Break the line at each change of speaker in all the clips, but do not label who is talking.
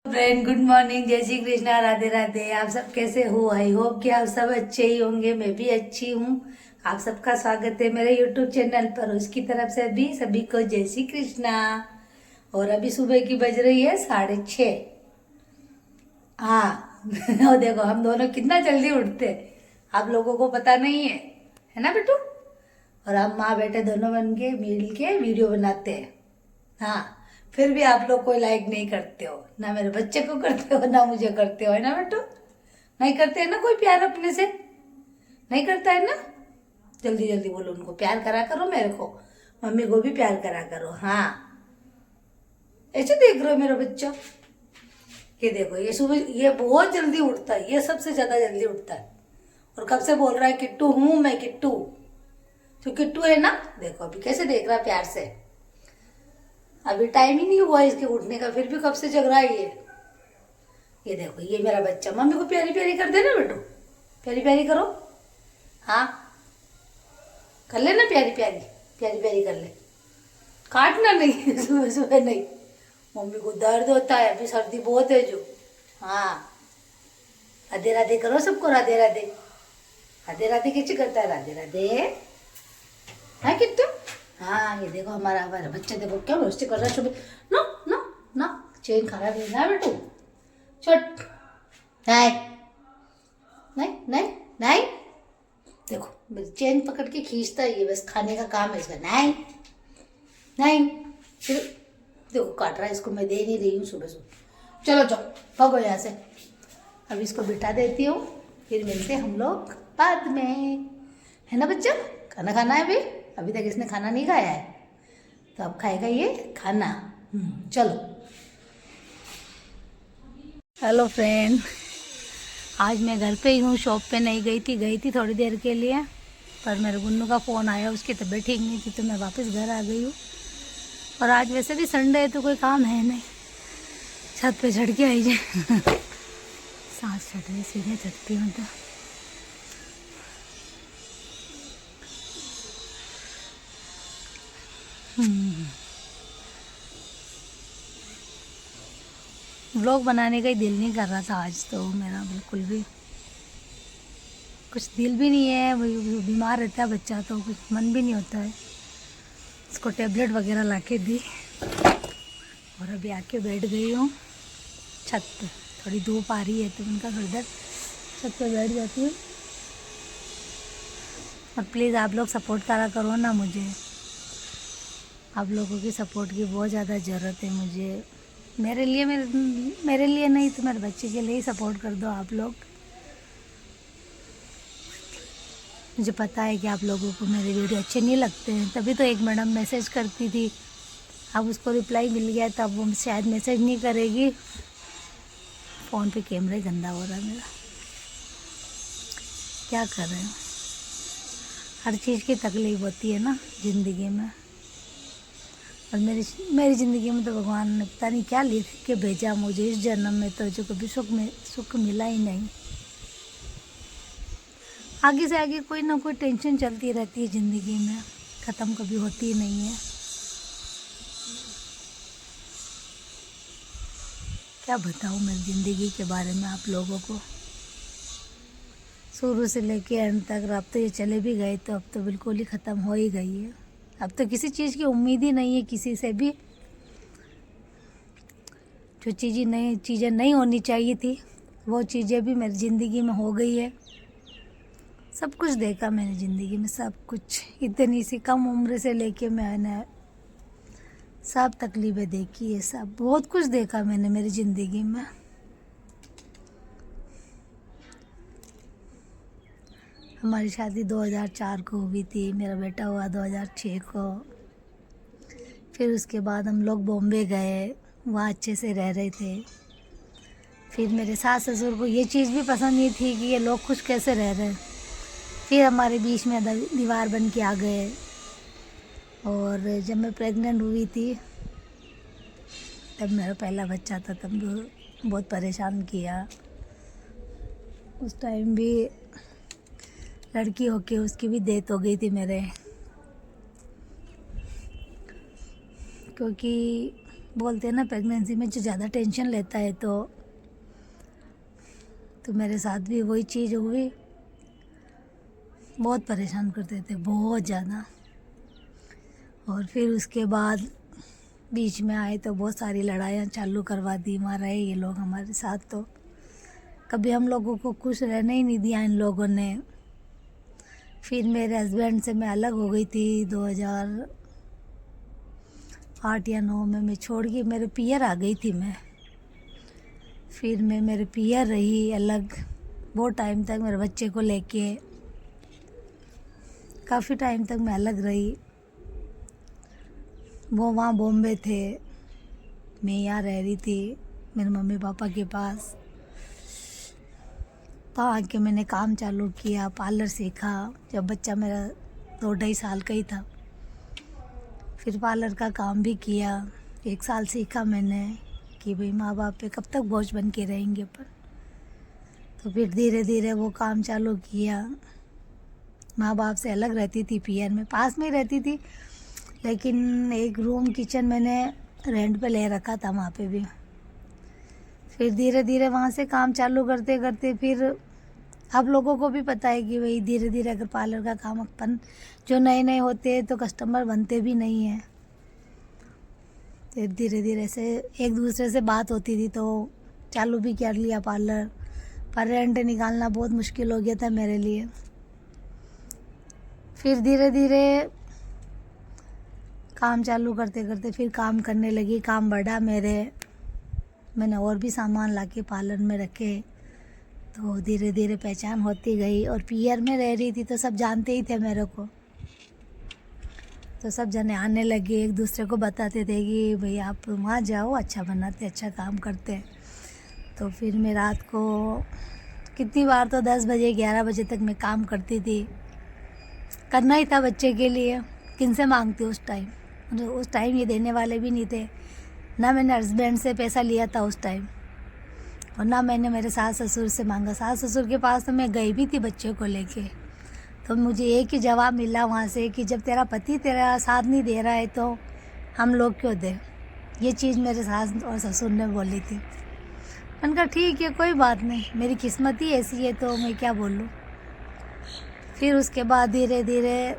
Friend, good morning, जय श्री कृष्णा, राधे राधे। आप सब कैसे हो? आई होप कि आप सब अच्छे ही होंगे। मैं भी अच्छी हूँ। आप सबका स्वागत है मेरे यूट्यूब चैनल पर। उसकी तरफ से भी सभी को जय श्री कृष्णा। और अभी सुबह की बज रही है 6:30। हाँ। और देखो हम दोनों कितना जल्दी उठते हैं, आप लोगों को पता नहीं है ना बेटू? और हम माँ बेटे दोनों बन के मिल के वीडियो बनाते हैं। हाँ। फिर भी आप लोग कोई लाइक नहीं करते हो, ना मेरे बच्चे को करते हो ना मुझे करते हो, है ना बेटू? नहीं करते हैं ना कोई प्यार अपने से? नहीं करता है ना? जल्दी जल्दी बोलो, उनको प्यार करा करो, मेरे को मम्मी को भी प्यार करा करो। हाँ। ऐसे देख रहे हो मेरा बच्चा? ये देखो, ये सुबह ये बहुत जल्दी उठता है, ये सबसे ज्यादा जल्दी उठता है। और कब से बोल रहा है किट्टू हूं मैं, किट्टू। तो किट्टू है ना, देखो अभी कैसे देख रहा है प्यार से। अभी टाइम ही नहीं हुआ इसके उठने का, फिर भी कब से जग रहा है ये देखो, ये मेरा बच्चा। मम्मी को प्यारी प्यारी कर देना बेटू, प्यारी प्यारी करो। हाँ, कर लेना प्यारी प्यारी, प्यारी प्यारी कर ले। काटना नहीं। सुबह सुबह नहीं, मम्मी को दर्द होता है, अभी सर्दी बहुत है जो। हाँ। राधे राधे करो सबको, राधे राधे। राधे राधे कैसे करता है? राधे राधे है किट्टू। हाँ, ये देखो हमारा हमारा बच्चा, देखो क्या मस्ती कर रहा है सुबह। नो नो ना, चेन खराब नहीं ना बेटू। छोट नहीं नहीं नहीं नहीं। देखो चेन पकड़ के खींचता है ये, बस खाने का काम है इसका। नहीं नहीं, फिर देखो काट रहा है इसको, मैं दे नहीं रही हूँ सुबह सुबह। चलो जाओ भागो यहाँ से। अब इसको बिठा देती हूँ, फिर मिलते हम लोग बाद में, है ना बच्चा? खाना खाना है अभी, अभी तक इसने खाना नहीं खाया है, तो अब खाएगा ये खाना। चलो। हेलो फ्रेंड, आज मैं घर पे ही हूँ, शॉप पे नहीं गई थी थोड़ी देर के लिए, पर मेरे गुन्नू का फ़ोन आया, उसकी तबीयत ठीक नहीं थी, तो मैं वापस घर आ गई हूँ। और आज वैसे भी संडे है तो कोई काम है नहीं, छत पे चढ़ के आई जाए। सांस चढ़ रही, सीधे चढ़ती हूँ तो। व्लॉग बनाने का ही दिल नहीं कर रहा था आज तो मेरा, बिल्कुल भी कुछ दिल भी नहीं है। वही बीमार रहता है बच्चा तो कुछ मन भी नहीं होता है। इसको टेबलेट वगैरह ला के दी, और अभी आके बैठ गई हूँ छत पे। थोड़ी धूप आ रही है तो उनका थोड़ी देर छत पे बैठ जाती हूँ। और प्लीज़ आप लोग सपोर्ट करा करो ना मुझे, आप लोगों की सपोर्ट की बहुत ज़्यादा ज़रूरत है मुझे। मेरे लिए नहीं तो मेरे बच्चे के लिए ही सपोर्ट कर दो आप लोग। मुझे पता है कि आप लोगों को मेरे वीडियो अच्छे नहीं लगते हैं, तभी तो एक मैडम मैसेज करती थी, अब उसको रिप्लाई मिल गया, तब वो शायद मैसेज नहीं करेगी। फ़ोन पे कैमरा ही गंदा हो रहा है मेरा, क्या कर रहे हो? हर चीज़ की तकलीफ़ होती है ना ज़िंदगी में, और मेरी ज़िंदगी में तो भगवान ने पता नहीं क्या लिख के भेजा मुझे इस जन्म में, तो जो कभी सुख मिला ही नहीं। आगे से आगे कोई ना कोई टेंशन चलती रहती है ज़िंदगी में, ख़त्म कभी होती ही नहीं है। क्या बताऊँ मैं ज़िंदगी के बारे में आप लोगों को, शुरू से लेके अंत तक। अब तो ये चले भी गए तो अब तो बिल्कुल ही ख़त्म हो ही गई है। अब तो किसी चीज़ की उम्मीद ही नहीं है किसी से भी। जो चीज़ें नहीं होनी चाहिए थी वो चीज़ें भी मेरी ज़िंदगी में हो गई है। सब कुछ देखा मैंने ज़िंदगी में, सब कुछ। इतनी सी कम उम्र से लेके मैंने सब तकलीफ़ें देखी है, सब बहुत कुछ देखा मैंने मेरी ज़िंदगी में। हमारी शादी 2004 को हुई थी, मेरा बेटा हुआ 2006 को। फिर उसके बाद हम लोग बॉम्बे गए, वहाँ अच्छे से रह रहे थे। फिर मेरे सास ससुर को ये चीज़ भी पसंद नहीं थी कि ये लोग खुश कैसे रह रहे हैं। फिर हमारे बीच में दीवार बन के आ गए। और जब मैं प्रेग्नेंट हुई थी, तब मेरा पहला बच्चा था, तब बहुत परेशान किया। उस टाइम भी लड़की होके उसकी भी डेथ हो गई थी मेरे, क्योंकि बोलते हैं ना प्रेगनेंसी में जो ज़्यादा टेंशन लेता है तो मेरे साथ भी वही चीज़ हुई। बहुत परेशान करते थे, बहुत ज़्यादा। और फिर उसके बाद बीच में आए तो बहुत सारी लड़ाइयाँ चालू करवा दी, मारा है ये लोग हमारे साथ। तो कभी हम लोगों को खुश रहने ही नहीं दिया इन लोगों ने। फिर मेरे हस्बैंड से मैं अलग हो गई थी 2008 या 9 में। मैं छोड़ के मेरे पियर आ गई थी मैं। फिर मैं मेरे पियर रही अलग बहुत टाइम तक, मेरे बच्चे को लेके काफ़ी टाइम तक मैं अलग रही। वो वहाँ बॉम्बे थे, मैं यहाँ रह रही थी मेरे मम्मी पापा के पास। तो आके मैंने काम चालू किया, पार्लर सीखा जब बच्चा मेरा 2-2.5 साल का ही था। फिर पार्लर का काम भी किया, 1 साल सीखा मैंने कि भाई माँ बाप पे कब तक बोझ बन के रहेंगे अपन। तो फिर धीरे धीरे वो काम चालू किया। माँ बाप से अलग रहती थी, पीयर में पास में ही रहती थी, लेकिन एक रूम किचन मैंने रेंट पे ले रखा था वहाँ पे भी। फिर धीरे धीरे वहाँ से काम चालू करते करते फिर आप लोगों को भी पता है कि भाई धीरे धीरे अगर पार्लर का काम अपन जो नए नए होते हैं तो कस्टमर बनते भी नहीं हैं। फिर धीरे धीरे से एक दूसरे से बात होती थी तो चालू भी कर लिया पार्लर। पर रेंट निकालना बहुत मुश्किल हो गया था मेरे लिए। फिर धीरे धीरे काम चालू करते करते फिर काम करने लगी, काम बढ़ा मैंने और भी सामान लाके पार्लर में रखे। तो धीरे धीरे पहचान होती गई। और पीयर में रह रही थी तो सब जानते ही थे मेरे को। तो सब जने आने लगे, एक दूसरे को बताते थे कि भाई आप वहाँ जाओ, अच्छा बनाते, अच्छा काम करते। तो फिर मैं रात को कितनी बार तो 10 बजे 11 बजे तक मैं काम करती थी। करना ही था बच्चे के लिए, किन से मांगती उस टाइम। मतलब उस टाइम ये देने वाले भी नहीं थे, ना मैंने हस्बैंड से पैसा लिया था उस टाइम, और ना मैंने मेरे सास ससुर से मांगा। सास ससुर के पास तो मैं गई भी थी बच्चे को लेके। तो मुझे एक ही जवाब मिला वहाँ से कि जब तेरा पति तेरा साथ नहीं दे रहा है तो हम लोग क्यों दें। ये चीज़ मेरे सास और ससुर ने बोली थी। मैंने कहा ठीक है, कोई बात नहीं, मेरी किस्मत ही ऐसी है तो मैं क्या बोलूँ। फिर उसके बाद धीरे धीरे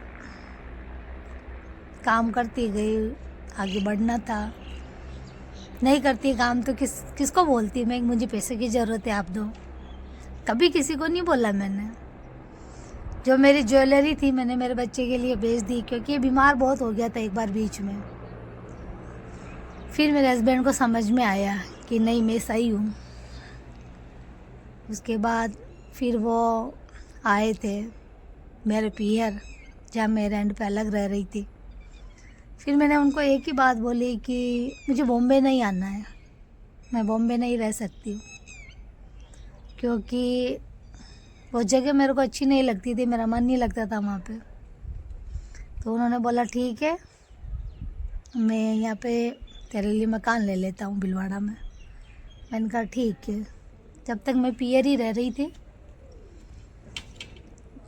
काम करती गई, आगे बढ़ना था। नहीं करती काम तो किसको बोलती मैं, मुझे पैसे की ज़रूरत है आप दो। कभी किसी को नहीं बोला मैंने। जो मेरी ज्वेलरी थी मैंने मेरे बच्चे के लिए बेच दी, क्योंकि ये बीमार बहुत हो गया था एक बार बीच में। फिर मेरे हस्बैंड को समझ में आया कि नहीं मैं सही हूँ। उसके बाद फिर वो आए थे मेरे पियर, जहाँ मैं रेंट पे अलग रह रही थी। फिर मैंने उनको एक ही बात बोली कि मुझे बॉम्बे नहीं आना है, मैं बॉम्बे नहीं रह सकती हूँ, क्योंकि वो जगह मेरे को अच्छी नहीं लगती थी, मेरा मन नहीं लगता था वहाँ पे। तो उन्होंने बोला ठीक है, मैं यहाँ पे तेरे लिए मकान ले लेता हूँ भीलवाड़ा में। मैंने कहा ठीक है। जब तक मैं पियर ही रह रही थी,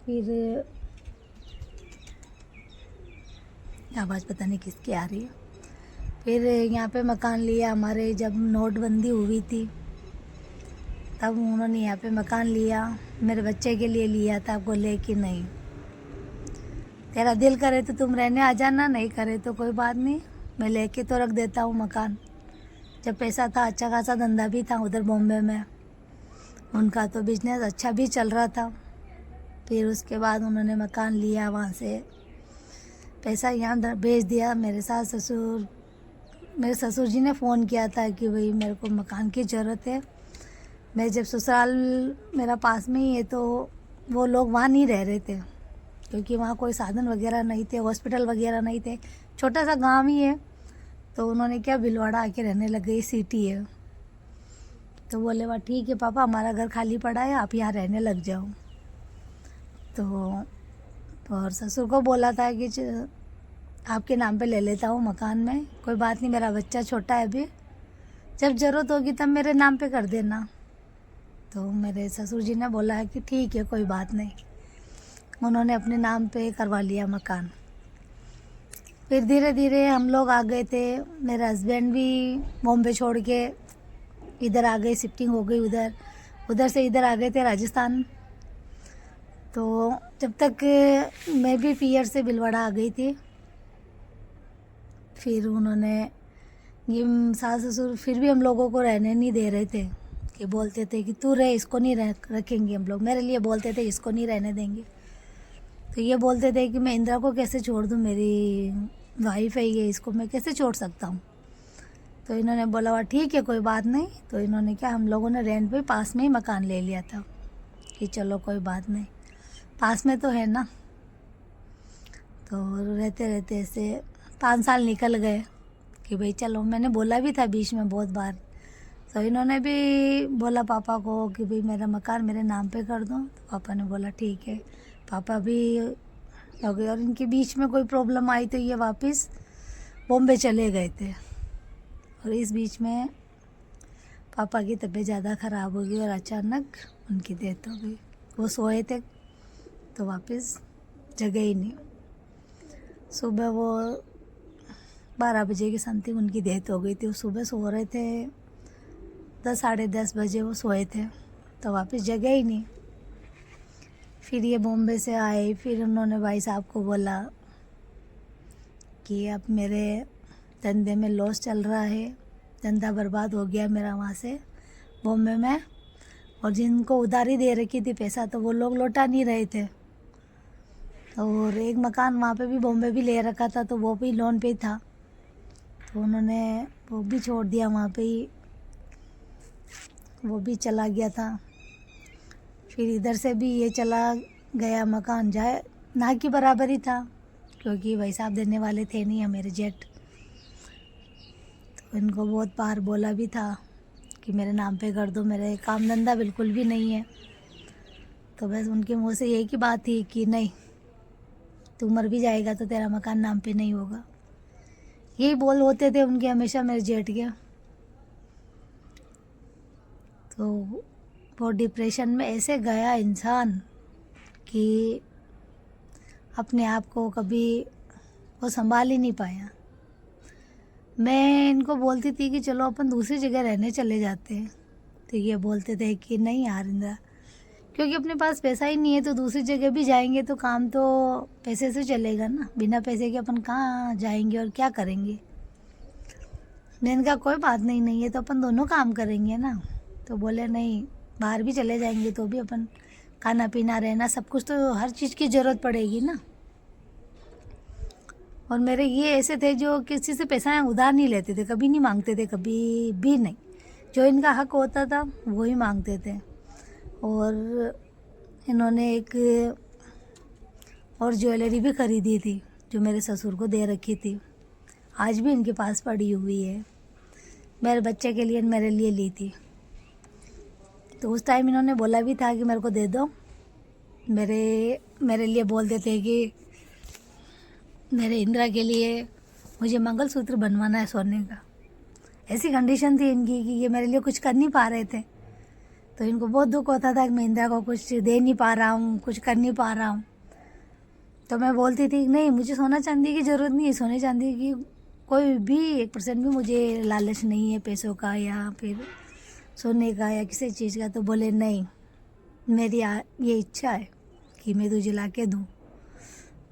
फिर आवाज़ पता नहीं किसकी आ रही है। फिर यहाँ पे मकान लिया। हमारे जब नोटबंदी हुई थी तब उन्होंने यहाँ पे मकान लिया, मेरे बच्चे के लिए लिया था। बोले कि नहीं, तेरा दिल करे तो तुम रहने आ जाना, नहीं करे तो कोई बात नहीं, मैं लेके तो रख देता हूँ मकान। जब पैसा था, अच्छा खासा धंधा भी था उधर बॉम्बे में, उनका तो बिजनेस अच्छा भी चल रहा था। फिर उसके बाद उन्होंने मकान लिया, वहाँ से पैसा यहाँ भेज दिया। मेरे ससुर जी ने फ़ोन किया था कि भाई मेरे को मकान की ज़रूरत है। मैं जब ससुराल मेरा पास में ही है तो वो लोग वहाँ नहीं रह रहे थे, क्योंकि वहाँ कोई साधन वगैरह नहीं थे, हॉस्पिटल वगैरह नहीं थे, छोटा सा गांव ही है। तो उन्होंने क्या भीलवाड़ा आके रहने लग गई, सिटी है। तो बोले वाह ठीक है पापा, हमारा घर खाली पड़ा है, आप यहाँ रहने लग जाओ। तो और ससुर को बोला था कि आपके नाम पे ले लेता हूँ मकान में, कोई बात नहीं, मेरा बच्चा छोटा है अभी, जब ज़रूरत होगी तब मेरे नाम पे कर देना। तो मेरे ससुर जी ने बोला है कि ठीक है, कोई बात नहीं। उन्होंने अपने नाम पे करवा लिया मकान। फिर धीरे धीरे हम लोग आ गए थे। मेरा हस्बैंड भी बॉम्बे छोड़ के इधर आ गए, शिफ्टिंग हो गई उधर, उधर से इधर आ गए थे राजस्थान। तो जब तक मैं भी पीयर से भिलवाड़ा आ गई थी, फिर उन्होंने ये सास ससुर फिर भी हम लोगों को रहने नहीं दे रहे थे, कि बोलते थे कि तू रहे, इसको नहीं रखेंगे हम लोग। मेरे लिए बोलते थे इसको नहीं रहने देंगे। तो ये बोलते थे कि मैं इंदिरा को कैसे छोड़ दूँ, मेरी वाइफ है ये, इसको मैं कैसे छोड़ सकता हूँ। तो इन्होंने बोला वाह ठीक है कोई बात नहीं। तो इन्होंने क्या, हम लोगों ने रेंट पे पास में ही मकान ले लिया था कि चलो कोई बात नहीं, पास में तो है ना। तो रहते रहते ऐसे 5 साल निकल गए कि भाई चलो। मैंने बोला भी था बीच में बहुत बार, तो इन्होंने भी बोला पापा को कि भाई मेरा मकान मेरे नाम पे कर दो। तो पापा ने बोला ठीक है। पापा भी हो गए, और इनके बीच में कोई प्रॉब्लम आई तो ये वापस बॉम्बे चले गए थे। और इस बीच में पापा की तबीयत ज़्यादा ख़राब हो गई और अचानक उनकी डेथ हो गई। वो सोए थे तो वापस जगह ही नहीं। सुबह वो 12 बजे के समथिंग उनकी डेथ हो गई थी। वो सुबह सो रहे थे, 10 साढ़े 10 बजे वो सोए थे, तो वापस जगह ही नहीं। फिर ये बॉम्बे से आए, फिर उन्होंने भाई साहब को बोला कि अब मेरे धंधे में लॉस चल रहा है, धंधा बर्बाद हो गया मेरा वहाँ से बॉम्बे में, और जिनको उधारी दे रखी थी पैसा तो वो लोग लौटा नहीं रहे थे। और एक मकान वहाँ पे भी बॉम्बे भी ले रखा था, तो वो भी लोन पे था, तो उन्होंने वो भी छोड़ दिया वहाँ पे ही, वो भी चला गया था। फिर इधर से भी ये चला गया, मकान जाए ना की बराबर ही था, क्योंकि भाई साहब देने वाले थे नहीं मेरे जेठ। तो इनको बहुत बार बोला भी था कि मेरे नाम पे कर दो, मेरे काम धंधा बिल्कुल भी नहीं है। तो बस उनके मुंह से यही की बात थी कि नहीं, तू मर भी जाएगा तो तेरा मकान नाम पे नहीं होगा। यही बोल होते थे उनके हमेशा मेरे जेठ के। तो वो डिप्रेशन में ऐसे गया इंसान कि अपने आप को कभी वो संभाल ही नहीं पाया। मैं इनको बोलती थी कि चलो अपन दूसरी जगह रहने चले जाते हैं, तो ये बोलते थे कि नहीं यार इंदिरा, क्योंकि अपने पास पैसा ही नहीं है, तो दूसरी जगह भी जाएंगे तो काम तो पैसे से चलेगा ना, बिना पैसे के अपन कहाँ जाएंगे और क्या करेंगे। मैंने कहा कोई बात नहीं, नहीं है तो अपन दोनों काम करेंगे ना। तो बोले नहीं, बाहर भी चले जाएंगे तो भी अपन खाना पीना रहना सब कुछ तो हर चीज़ की ज़रूरत पड़ेगी ना। और मेरे ये ऐसे थे जो किसी से पैसा उधार नहीं लेते थे, कभी नहीं मांगते थे, कभी भी नहीं। जो इनका हक होता था वो ही मांगते थे। और इन्होंने एक और ज्वेलरी भी ख़रीदी थी जो मेरे ससुर को दे रखी थी, आज भी इनके पास पड़ी हुई है। मेरे बच्चे के लिए मेरे लिए ली थी। तो उस टाइम इन्होंने बोला भी था कि मेरे को दे दो। मेरे लिए बोलते थे कि मेरे इंदिरा के लिए मुझे मंगलसूत्र बनवाना है सोने का। ऐसी कंडीशन थी इनकी कि ये मेरे लिए कुछ कर नहीं पा रहे थे। तो इनको बहुत दुख होता था कि मैं इंदिरा को कुछ दे नहीं पा रहा हूँ, कुछ कर नहीं पा रहा हूँ। तो मैं बोलती थी नहीं, मुझे सोना चांदी की ज़रूरत नहीं है, सोने चांदी की कोई भी 1% भी मुझे लालच नहीं है पैसों का या फिर सोने का या किसी चीज़ का। तो बोले नहीं, मेरी ये इच्छा है कि मैं तुझे ला के दूँ।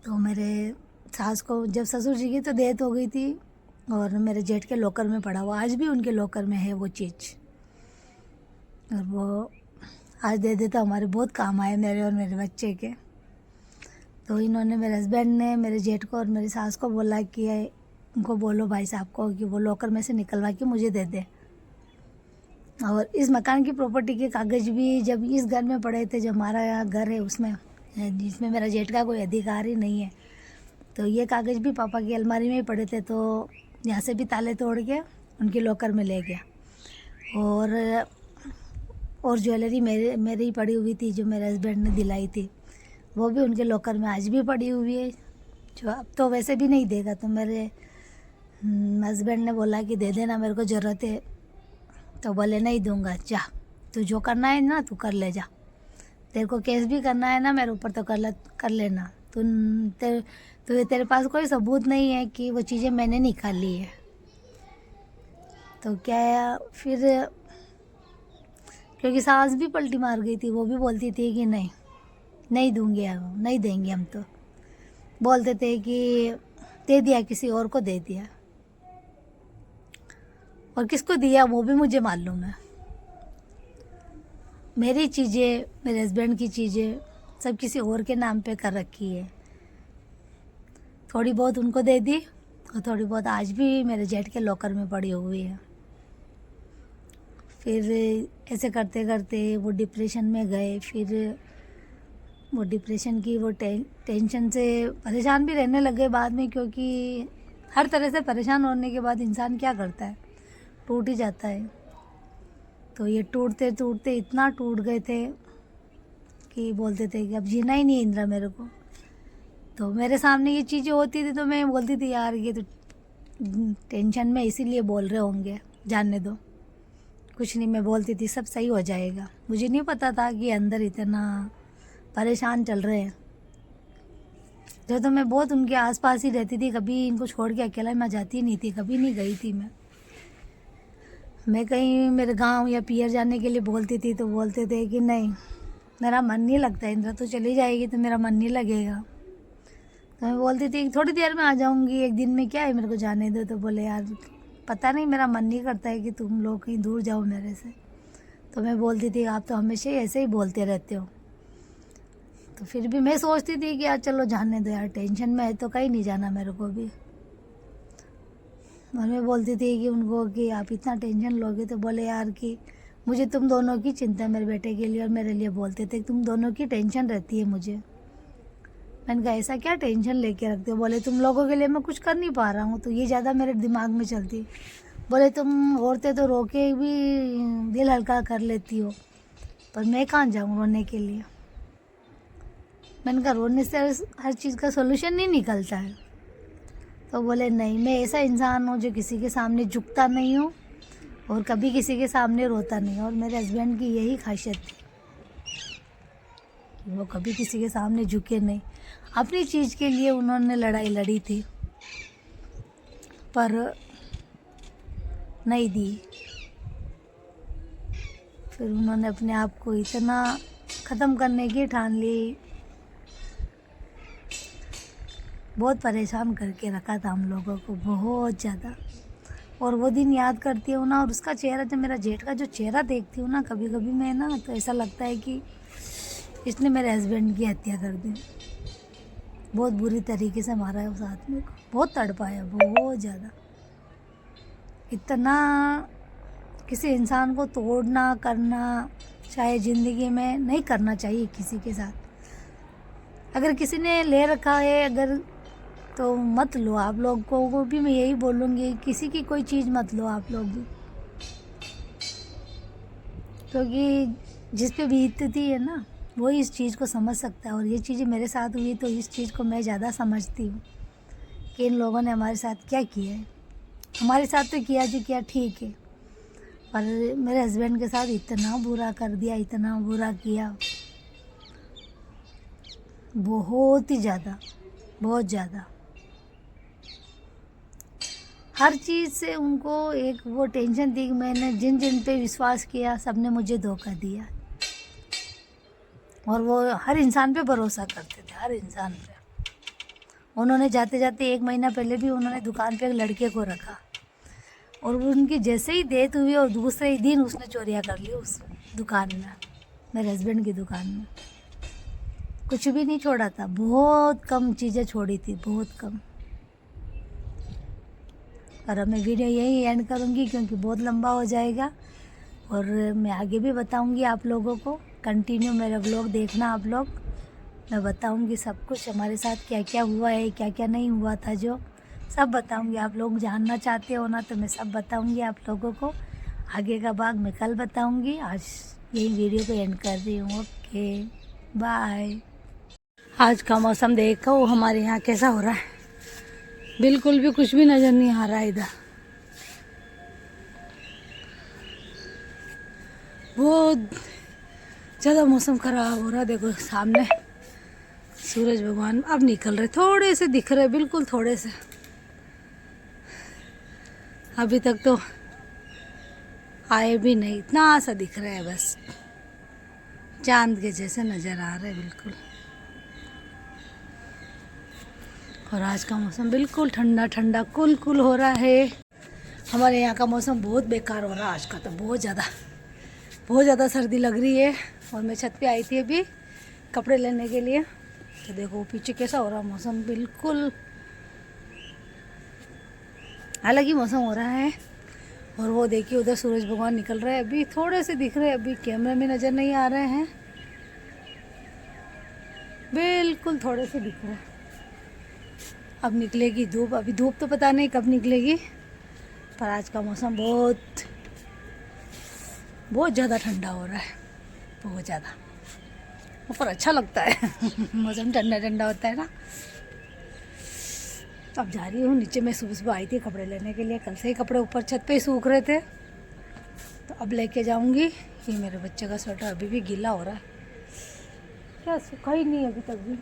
तो मेरे सास को जब ससुर जी की तो डेथ हो गई थी, और मेरे जेठ के लॉकर में पड़ा हुआ, आज भी उनके लॉकर में है वो चीज़। और वो आज दे देता हमारे बहुत काम आए, मेरे और मेरे बच्चे के। तो इन्होंने, मेरे हस्बैंड ने मेरे जेठ को और मेरी सास को बोला कि उनको बोलो भाई साहब को कि वो लॉकर में से निकलवा के मुझे दे दे। और इस मकान की प्रॉपर्टी के कागज़ भी जब इस घर में पड़े थे, जो हमारा घर है उसमें, जिसमें मेरा जेठ का कोई अधिकार ही नहीं है, तो ये कागज़ भी पापा की अलमारी में ही पड़े थे। तो यहाँ से भी ताले तोड़ के उनके लॉकर में ले गया। और ज्वेलरी मेरे ही पड़ी हुई थी जो मेरे हस्बैंड ने दिलाई थी, वो भी उनके लॉकर में आज भी पड़ी हुई है, जो अब तो वैसे भी नहीं देगा। तो मेरे हस्बैंड ने बोला कि दे देना, मेरे को ज़रूरत है। तो बोले नहीं दूंगा, जा तू जो करना है ना तू कर ले जा, तेरे को केस भी करना है ना मेरे ऊपर तो कर लेना, तेरे पास कोई सबूत नहीं है कि वो चीज़ें मैंने निकाली है। तो क्या फिर, क्योंकि सास भी पलटी मार गई थी, वो भी बोलती थी कि नहीं दूंगे हम, नहीं देंगे हम। तो बोलते थे कि दे दिया, किसी और को दे दिया, और किसको दिया वो भी मुझे मालूम है। मेरी चीज़ें, मेरे हस्बैंड की चीज़ें सब किसी और के नाम पे कर रखी है। थोड़ी बहुत उनको दे दी और थोड़ी बहुत आज भी मेरे जेठ के लॉकर में पड़ी हुई है। फिर ऐसे करते करते वो डिप्रेशन में गए। फिर वो डिप्रेशन की वो टेंशन से परेशान भी रहने लगे बाद में, क्योंकि हर तरह से परेशान होने के बाद इंसान क्या करता है, टूट ही जाता है। तो ये टूटते टूटते इतना टूट गए थे कि बोलते थे कि अब जीना ही नहीं इंदिरा मेरे को। तो मेरे सामने ये चीज़ें होती थी तो मैं बोलती थी यार ये तो टेंशन में इसीलिए बोल रहे होंगे, जानने दो, कुछ नहीं। मैं बोलती थी सब सही हो जाएगा। मुझे नहीं पता था कि अंदर इतना परेशान चल रहे हैं। जो तो मैं बहुत उनके आसपास ही रहती थी, कभी इनको छोड़ के अकेला मैं जाती नहीं थी, कभी नहीं गई थी मैं कहीं मेरे गांव या पियर जाने के लिए बोलती थी तो बोलते थे कि नहीं, मेरा मन नहीं लगता इंदिरा, तो चली जाएगी तो मेरा मन नहीं लगेगा। तो मैं बोलती थी थोड़ी देर में आ जाऊंगी, एक दिन में क्या है, मेरे को जाने दो। तो बोले यार पता नहीं, मेरा मन नहीं करता है कि तुम लोग कहीं दूर जाओ मेरे से। तो मैं बोलती थी आप तो हमेशा ही ऐसे ही बोलते रहते हो। तो फिर भी मैं सोचती थी कि यार चलो जाने दो यार, टेंशन में है तो कहीं नहीं जाना मेरे को भी। और मैं बोलती थी कि उनको कि आप इतना टेंशन लोगे। तो बोले यार कि मुझे तुम दोनों की चिंता है, मेरे बेटे के लिए और मेरे लिए। बोलते थे तुम दोनों की टेंशन रहती है मुझे। मैंने कहा ऐसा क्या टेंशन लेके रखते हो? बोले तुम लोगों के लिए मैं कुछ कर नहीं पा रहा हूँ तो ये ज़्यादा मेरे दिमाग में चलती। बोले तुम औरतें तो रो के भी दिल हल्का कर लेती हो, पर मैं कहाँ जाऊँ रोने के लिए। मैंने कहा रोने से हर चीज़ का सोल्यूशन नहीं निकलता है। तो बोले नहीं, मैं ऐसा इंसान हूँ जो किसी के सामने झुकता नहीं हूँ और कभी किसी के सामने रोता नहीं। और मेरे हस्बैंड की यही खासियत थी कि वो कभी किसी के सामने झुके नहीं। अपनी चीज़ के लिए उन्होंने लड़ाई लड़ी थी पर नहीं दी। फिर उन्होंने अपने आप को इतना ख़त्म करने की ठान ली, बहुत परेशान करके रखा था हम लोगों को, बहुत ज़्यादा। और वो दिन याद करती हूँ ना, और उसका चेहरा, जब मेरा जेठ का जो चेहरा देखती हूँ ना कभी कभी मैं ना, तो ऐसा लगता है कि इसने मेरे हस्बैंड की हत्या कर दी। बहुत बुरी तरीके से मारा है उस आदमी को, बहुत तड़पाया, बहुत ज़्यादा। इतना किसी इंसान को तोड़ना करना चाहे ज़िंदगी में नहीं करना चाहिए किसी के साथ। अगर किसी ने ले रखा है अगर, तो मत लो। आप लोगों को भी मैं यही बोलूँगी, किसी की कोई चीज़ मत लो आप लोग भी, क्योंकि जिस पे बीतती है ना वही इस चीज़ को समझ सकता है। और ये चीज़ें मेरे साथ हुई तो इस चीज़ को मैं ज़्यादा समझती हूँ कि इन लोगों ने हमारे साथ क्या किया है। हमारे साथ तो किया जो किया ठीक है, पर मेरे हस्बैंड के साथ इतना बुरा कर दिया, इतना बुरा किया, बहुत ही ज़्यादा, बहुत ज़्यादा। हर चीज़ से उनको एक वो टेंशन थी कि मैंने जिन जिन पे विश्वास किया सब ने मुझे धोखा दिया। और वो हर इंसान पे भरोसा करते थे, हर इंसान पे। उन्होंने जाते जाते 1 महीना पहले भी उन्होंने दुकान पे एक लड़के को रखा, और उनकी जैसे ही डेथ हुई और दूसरे ही दिन उसने चोरियाँ कर ली उस दुकान में, मेरे हस्बैंड की दुकान में। कुछ भी नहीं छोड़ा था, बहुत कम चीज़ें छोड़ी थी, बहुत कम। और अब मैं वीडियो यही एंड करूँगी क्योंकि बहुत लंबा हो जाएगा, और मैं आगे भी बताऊँगी आप लोगों को। कंटिन्यू मेरा व्लॉग देखना आप लोग, मैं बताऊँगी सब कुछ हमारे साथ क्या क्या हुआ है, क्या क्या नहीं हुआ था, जो सब बताऊँगी। आप लोग जानना चाहते हो ना तो मैं सब बताऊँगी आप लोगों को। आगे का भाग मैं कल बताऊँगी। आज यही वीडियो को एंड कर रही हूँ। Okay bye. आज का मौसम देखो हमारे यहाँ कैसा हो रहा है, बिल्कुल भी कुछ भी नज़र नहीं आ रहा है इधर। बहुत ज़्यादा मौसम ख़राब हो रहा है। देखो सामने सूरज भगवान अब निकल रहे, थोड़े से दिख रहे, बिल्कुल थोड़े से। अभी तक तो आए भी नहीं, इतना सा दिख रहा है बस, चांद के जैसे नज़र आ रहे बिल्कुल। और आज का मौसम बिल्कुल ठंडा ठंडा कुल कुल हो रहा है। हमारे यहाँ का मौसम बहुत बेकार हो रहा है आज का, तो बहुत ज़्यादा सर्दी लग रही है। और मैं छत पे आई थी अभी कपड़े लेने के लिए, तो देखो पीछे कैसा हो रहा मौसम, बिल्कुल अलग ही मौसम हो रहा है। और वो देखिए उधर सूरज भगवान निकल रहे हैं, अभी थोड़े से दिख रहे हैं, अभी कैमरे में नज़र नहीं आ रहे हैं, बिल्कुल थोड़े से दिख रहे हैं। अब निकलेगी धूप, अभी धूप तो पता नहीं कब निकलेगी, पर आज का मौसम बहुत ज़्यादा ठंडा हो रहा है, बहुत ज़्यादा। ऊपर अच्छा लगता है मौसम ठंडा ठंडा होता है ना। अब जा रही हूँ नीचे, मैं सुबह आई थी कपड़े लेने के लिए, कल से ही कपड़े ऊपर छत पे ही सूख रहे थे, तो अब लेके जाऊँगी। ये मेरे बच्चे का स्वेटर अभी भी गीला हो रहा है, क्या सूखा ही नहीं अभी तक भी,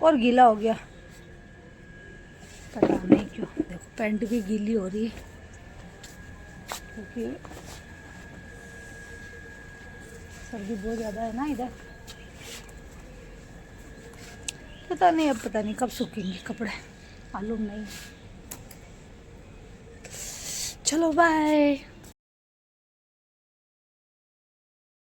और गीला हो गया, पता नहीं क्यों। देखो पैंट भी गीली हो रही है, क्योंकि सर्दी बहुत ज़्यादा है ना इधर। पता नहीं कब सूखेंगे कपड़े, मालूम नहीं। चलो बाय।